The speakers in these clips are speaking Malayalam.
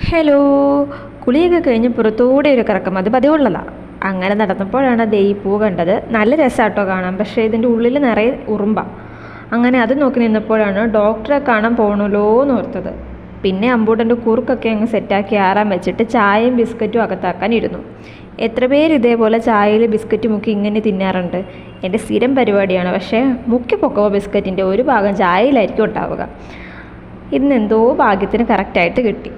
ഹലോ. കുളിയൊക്കെ കഴിഞ്ഞ് പുറത്തൂടെ ഒരു കറക്കം, അത് പതിവുള്ളതാണ്. അങ്ങനെ നടന്നപ്പോഴാണ് ദേ ഈ പൂ കണ്ടത്. നല്ല രസമാട്ടോ കാണാൻ, പക്ഷേ ഇതിൻ്റെ ഉള്ളിൽ നിറയെ ഉറുമ്പാണ്. അങ്ങനെ അത് നോക്കി നിന്നപ്പോഴാണ് ഡോക്ടറെ കാണാൻ പോകണമല്ലോ എന്ന് ഓർത്തത്. പിന്നെ അമ്പൂട്ടൻ്റെ കുറുക്കൊക്കെ അങ്ങ് സെറ്റാക്കി ആറാൻ വെച്ചിട്ട് ചായയും ബിസ്ക്കറ്റും അകത്താക്കാൻ ഇരുന്നു. എത്ര പേര് ഇതേപോലെ ചായയിൽ ബിസ്ക്കറ്റ് മുക്കി ഇങ്ങനെ തിന്നാറുണ്ട്? എൻ്റെ സ്ഥിരം പരിപാടിയാണ്. പക്ഷേ മുക്കി പൊക്കവോ ബിസ്ക്കറ്റിൻ്റെ ഒരു ഭാഗം ചായയിലായിരിക്കും ഉണ്ടാവുക. ഇന്നെന്തോ ഭാഗ്യത്തിന് കറക്റ്റായിട്ട് കിട്ടി.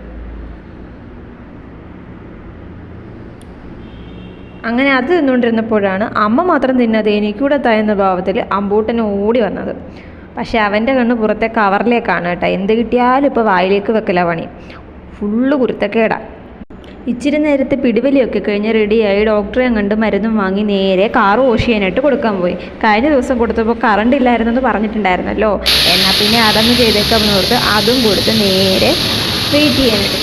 അങ്ങനെ അത് തിന്നുകൊണ്ടിരുന്നപ്പോഴാണ് അമ്മ മാത്രം തിന്നത് എനിക്കൂടെ തായെന്ന ഭാവത്തിൽ അമ്പൂട്ടനെ ഓടി വന്നത്. പക്ഷേ അവൻ്റെ കണ്ണ് പുറത്തെ കവറിലേക്കാണ് കേട്ടോ. എന്ത് കിട്ടിയാലും ഇപ്പോൾ വായിലേക്ക് വെക്കല പണി. ഫുള്ള് കുരുത്തക്കേടാ. ഇച്ചിരി നേരത്തെ പിടിവലിയൊക്കെ കഴിഞ്ഞ് റെഡിയായി ഡോക്ടറെ കണ്ട് മരുന്നും വാങ്ങി നേരെ കാറ് വാഷ് ചെയ്യാനായിട്ട് കൊടുക്കാൻ പോയി. കഴിഞ്ഞ ദിവസം കൊടുത്തപ്പോൾ കറണ്ട് ഇല്ലായിരുന്നെന്ന് പറഞ്ഞിട്ടുണ്ടായിരുന്നല്ലോ. എന്നാൽ പിന്നെ അതങ്ങ് ചെയ്തേക്കാമെന്ന് ഓർത്ത് അതും കൊടുത്ത് നേരെ വെയിറ്റ് ചെയ്യാനായിട്ട്.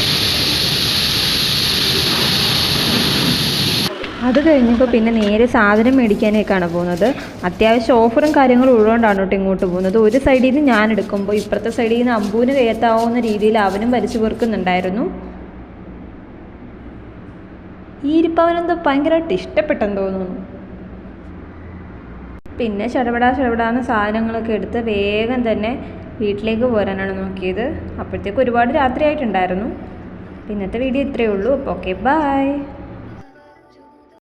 അത് കഴിഞ്ഞപ്പോൾ പിന്നെ നേരെ സാധനം മേടിക്കാനേക്കാണ് പോകുന്നത്. അത്യാവശ്യം ഓഫറും കാര്യങ്ങളും ഉള്ളതുകൊണ്ടാണ് കേട്ടോ ഇങ്ങോട്ട് പോകുന്നത്. ഒരു സൈഡിൽ നിന്ന് ഞാൻ എടുക്കുമ്പോൾ ഇപ്പുറത്തെ സൈഡിൽ നിന്ന് അമ്പൂന് കയറ്റാവുന്ന രീതിയിൽ അവനും വലിച്ചു പെറുക്കുന്നുണ്ടായിരുന്നു. ഈ ഇരിപ്പവനെന്തോ ഭയങ്കരമായിട്ട് ഇഷ്ടപ്പെട്ടെന്ന് തോന്നുന്നു. പിന്നെ ചടപടാന്ന് സാധനങ്ങളൊക്കെ എടുത്ത് വേഗം തന്നെ വീട്ടിലേക്ക് പോരാനാണ് നോക്കിയത്. അപ്പോഴത്തേക്ക് ഒരുപാട് രാത്രിയായിട്ടുണ്ടായിരുന്നു. ഇന്നത്തെ വീഡിയോ ഇത്രയേ ഉള്ളൂ. അപ്പോൾ ഓക്കെ, ബൈ.